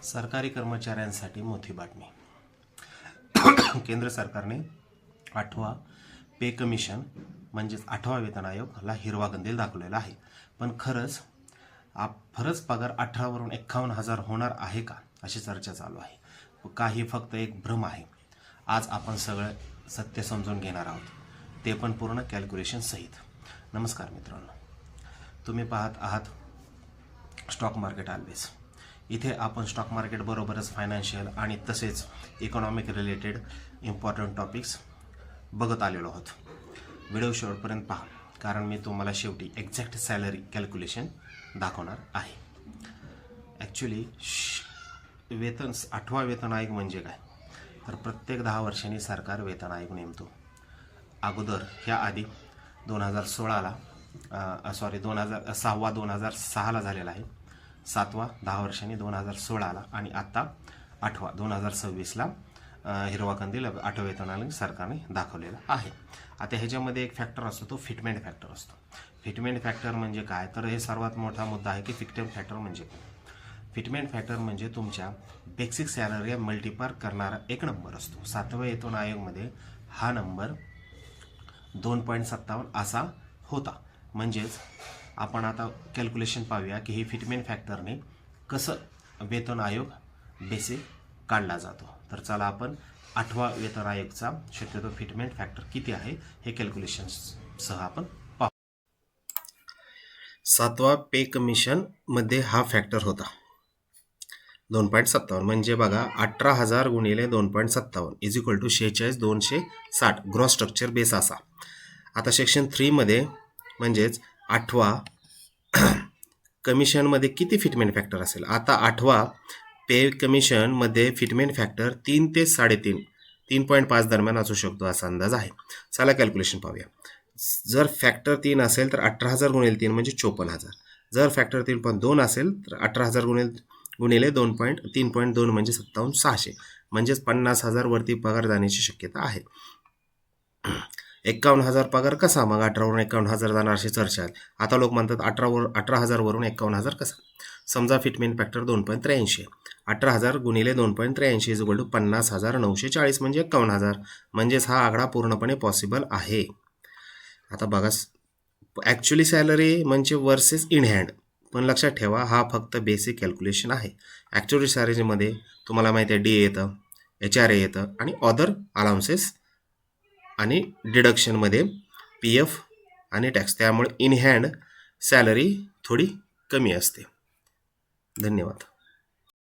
सरकारी कर्मचाऱ्यांसाठी मोठी बातमी. केंद्र सरकारने 8वा पे कमिशन म्हणजेच 8वा वेतन आयोगला हिरवा कंदील दाखवलेला आहे. पण खरंच पगार 18 वरून 51,000 होणार आहे का, अशी चर्चा चालू आहे. काही फक्त एक भ्रम आहे. आज आपण सगळं सत्य समजून घेणार आहोत, ते पण पूर्ण कॅल्क्युलेशन सहित. नमस्कार मित्रांनो, तुम्ही पाहत आहात स्टॉक मार्केट ऑल्वेज. इथे आपण स्टॉक मार्केट बरोबरच फायनान्शियल आणि तसेच इकॉनॉमिक रिलेटेड इम्पॉर्टंट टॉपिक्स बघत आलेलो आहोत. व्हिडिओ शेवटपर्यंत पहा, कारण मी तुम्हाला शेवटी एक्झॅक्ट सॅलरी कॅल्क्युलेशन दाखवणार आहे. ॲक्च्युली वेतन 8वा वेतन आयोग म्हणजे काय, तर प्रत्येक 10 वर्षांनी सरकार वेतन आयोग नेमतो. अगोदर ह्या आधी 2016ला 2006ला झालेला आहे. 7वा 10 वर्षांनी 2016ला आणि आत्ता 8वा 2026ला हिरवा कंदील 8व्या वेतन आयोग सरकारने दाखवलेला आहे. आता ह्याच्यामध्ये एक फॅक्टर असतो, तो फिटमेंट फॅक्टर असतो. फिटमेंट फॅक्टर म्हणजे काय, तर हे सर्वात मोठा मुद्दा आहे की फिटमेंट फॅक्टर म्हणजे काय. फिटमेंट फॅक्टर म्हणजे तुमच्या बेसिक सॅलरी मल्टिप्लाय करणारा एक नंबर असतो. 7व्या वेतन आयोगमध्ये हा नंबर 2.57 असा होता. म्हणजेच आपण आता कॅल्क्युलेशन पाहूया की ही फिटमेंट फॅक्टरने कसं वेतन आयोग बेसिक काढला जातो. तर चला आपण 8वा वेतन आयोगचा शक्यतो फिटमेंट फॅक्टर किती आहे हे कॅल्क्युलेशनसह आपण पाहू. 7वा पे कमिशन मध्ये हा फॅक्टर होता 2.57. म्हणजे बघा 18,000 गुणिले 2.57 is equal to 46,260 gross structure base असा. आता सेक्शन 3 मध्ये म्हणजेच 8वा कमिशनमध्ये किती फिटमेंट फॅक्टर असेल. आता 8वा पे कमिशनमध्ये फिटमेंट फॅक्टर 3 ते 3.5 3.5 दरम्यान असू शकतो असा अंदाज आहे. चला कॅल्क्युलेशन पाहूया. जर फॅक्टर 3 असेल तर 18,000 गुणिले 3 म्हणजे 54,000. जर फॅक्टर 3.2 असेल तर 18,000 गुणिले 3.2 म्हणजे 57,600. म्हणजेच 50,000 वरती पगार जाण्याची शक्यता आहे. 51,000 पगार कसा, मग 18 वरून 51,000 जाणार अशी चर्चा आहे. आता लोक म्हणतात 18,000 वरून 51,000 कसा. समजा फिटमेंट फॅक्टर 2.83 आहे. 18,000 गुणिले 2.83 इज इक्वल टू 50,940 म्हणजे 51,000. म्हणजेच हा आकडा पूर्णपणे पॉसिबल आहे. आता बघा, ॲक्च्युली सॅलरी म्हणजे वर्सेस इन हँड. पण लक्षात ठेवा, हा फक्त बेसिक कॅल्क्युलेशन आहे. ॲक्च्युअली सॅलरीमध्ये तुम्हाला माहिती आहे DA येतं, HRA येतं आणि अदर अलाउन्सेस आणि डिडक्शनमध्ये PF आणि टॅक्स. त्यामुळे इन हँड सॅलरी थोडी कमी असते. धन्यवाद.